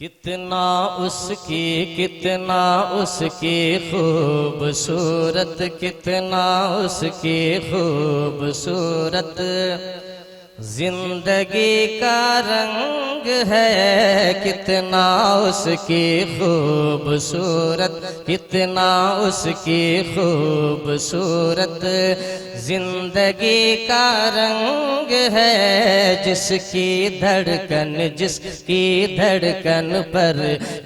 کتنا اس کی خوبصورت، کتنا اس کی خوبصورت زندگی کا رنگ ہے، کتنا اس کی خوبصورت، کتنا اس کی خوبصورت زندگی کا رنگ ہے، جس کی دھڑکن پر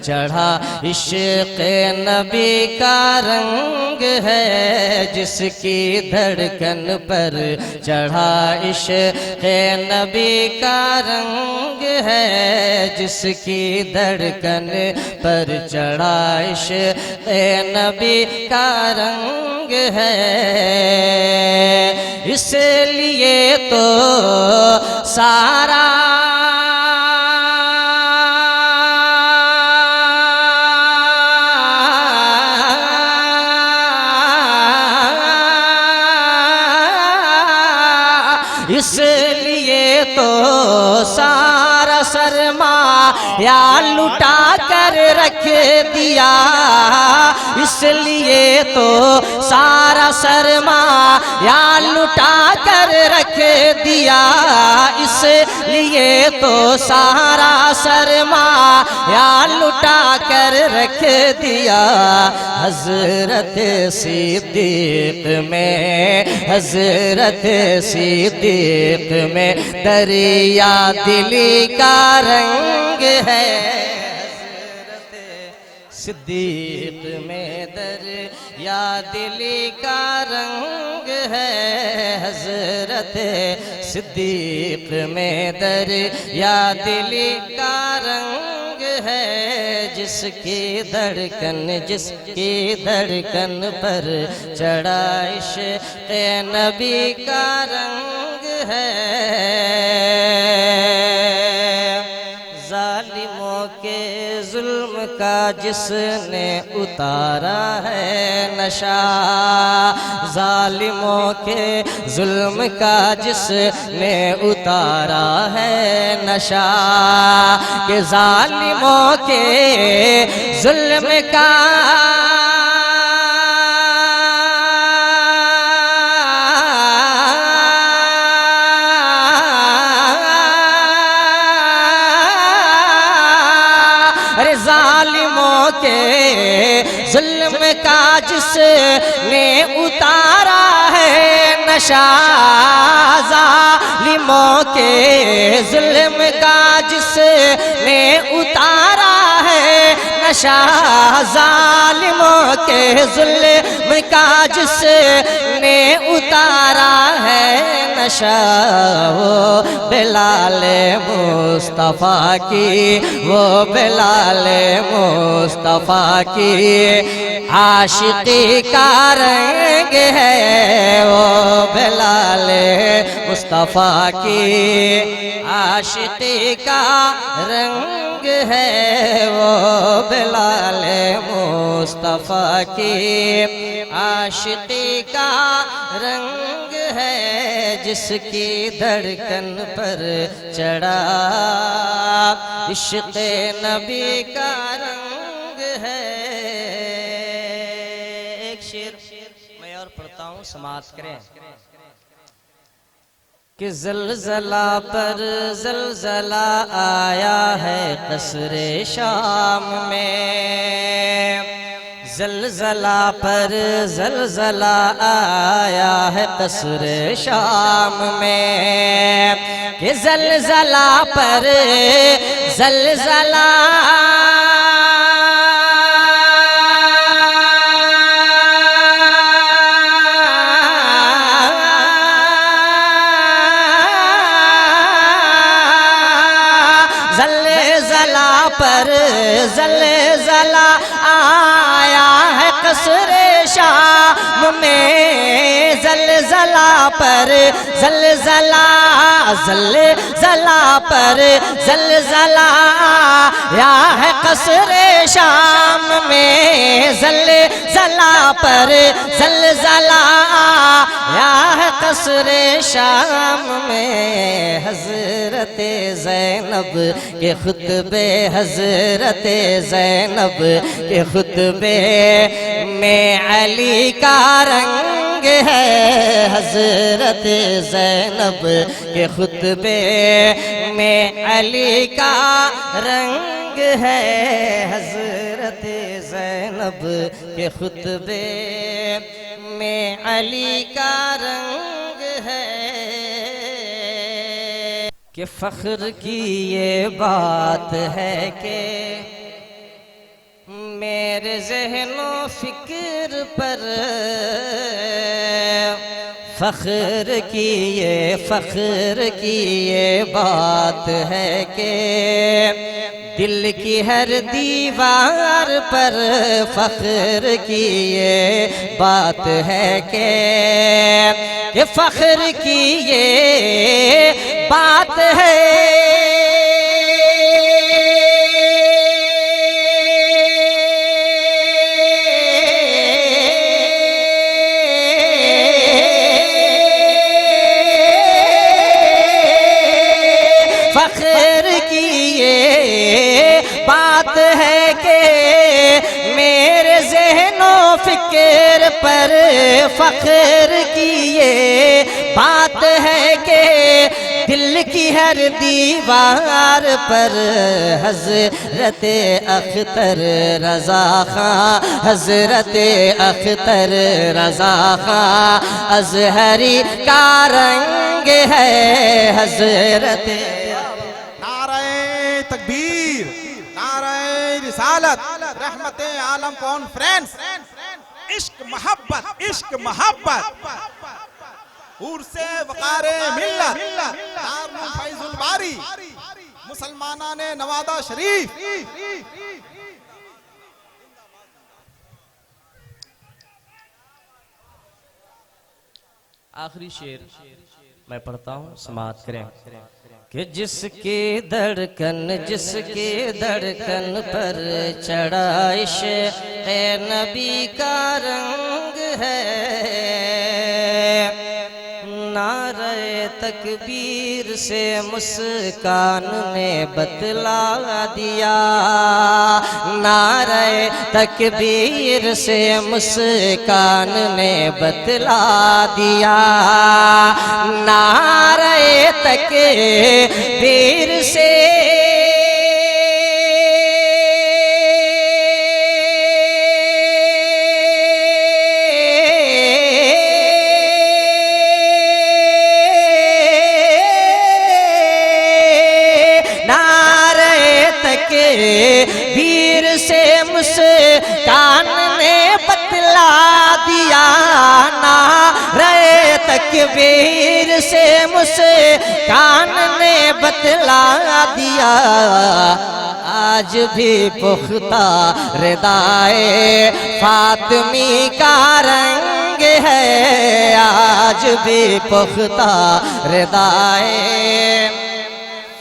چڑھا عشق نبی کا رنگ ہے، جس کی دھڑکن پر چڑھا عشق نبی کا رنگ ہے، جس کی دھڑکن پر چڑھا عشق نبی کا رنگ ہے، اس لیے تو سارا اس لیے تو سارا سرمایہ لٹا کر رکھ دیا، اس لیے تو سارا سرمایہ لٹا کر رکھ دیا، اس لیے تو سارا سرمایہ لٹا کر رکھ دیا، حضرت صدیق میں، حضرت صدیق میں دریا دلی کا رنگ ہے، حضرت صدیق میں دریا دلی کا رنگ ہے، حضرت صدیق میں دریا دلی کا رنگ ہے، جس کی دھڑکن پر چڑھا عشق نبی کا رنگ ہے، ظالموں کے ظلم کا جس نے اتارا ہے نشہ، ظالموں کے ظلم کا جس نے اتارا ہے نشہ، کہ ظالموں کے ظلم کا ظالموں کے ظلم کا جس نے اتارا ہے نشہ، ظالموں کے ظلم کا جس نے اتارا ہے نشہ، ظالموں کے ظلم کا جس نے اتارا ہے نشہ، وہ بلال مصطفیٰ کی، وہ بلال مصطفیٰ کی عاشقی کا رنگ ہے، وہ بلال مصطفیٰ کی عاشقی کا رنگ ہے، وہ بلال مصطفیٰ کی عاشقی کا رنگ ہے، جس کی دھڑکن پر چڑھا عشق نبی کا رنگ ہے۔ ایک شعر میں اور پڑھتا ہوں، سماعت کریں کہ زلزلہ پر زلزلہ آیا ہے قصر شام میں، زلزلہ پر زلزلہ آیا ہے قصر شام میں، کہ زلزلہ پر زلزلہ پر زلزلہ آیا ہے قصر شام میں، زلزلہ پر زلزلہ، زلزلہ پر زلزلہ آیا ہے قصر شام میں زلزلہ پر زلزلہ آیا ہے قصر شام میں حضرت زینب کے خطبے حضرت زینب کے خطبے میں علی کا رنگ ہے حضرت زینب کے خطبے میں علی کا رنگ ہے حضرت زینب کے خطبے میں علی کا رنگ ہے کہ فخر کی یہ بات ہے کہ میرے ذہن و فکر پر فخر کی یہ بات ہے کہ دل کی ہر دیوار پر فخر کی یہ بات ہے کہ فخر کی یہ بات ہے فخر کی یہ بات ہے کہ میرے ذہن و فکر پر فخر کی یہ بات ہے کہ دل کی ہر دیوار پر حضرت اختر رضا خان حضرت اختر رضا خان ازہری کا رنگ ہے حضرت تکبیر، نعرہ رسالت، رحمت عالم کانفرنس، عشق محبت، عشق محبت، حور سے وقار ملت، دارالعلوم فیض الباری، مسلمانان نوادہ شریف۔ آخری شعر میں پڑھتا ہوں، سماعت کریں کہ جس کی دھڑکن پر چڑھا عشق نبی کا رنگ ہے نعرہ تکبیر سے مسکان نے بتلا دیا نعرہ تکبیر سے مسکان نے بتلا دیا نعرہ تکبیر سے تکبیر سے مسکان نے بتلا دیا نعرہ تکبیر سے مسکان نے بتلا دیا آج بھی پختہ ردائے فاطمی کا رنگ ہے آج بھی پختہ ردائے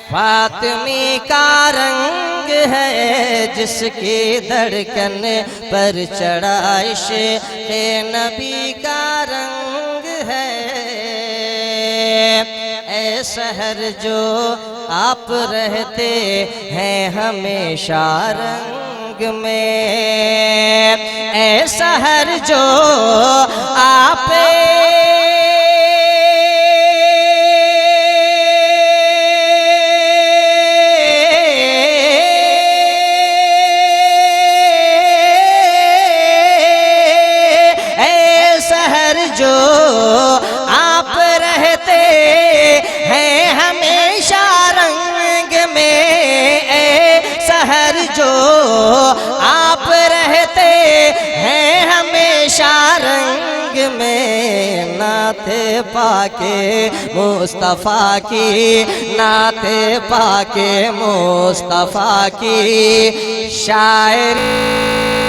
فاطمی کا رنگ ہے جس کی دھڑکن پر چڑھا عشق نبی کا رنگ ہے اے سحر جو آپ رہتے ہیں ہمیشہ رنگ میں اے سحر جو آپ جو آپ رہتے ہیں ہمیشہ رنگ میں اے سحر جو آپ رہتے ہیں ہمیشہ رنگ میں نعت پاک مصطفیٰ کی نعت پاک مصطفیٰ کی شاعری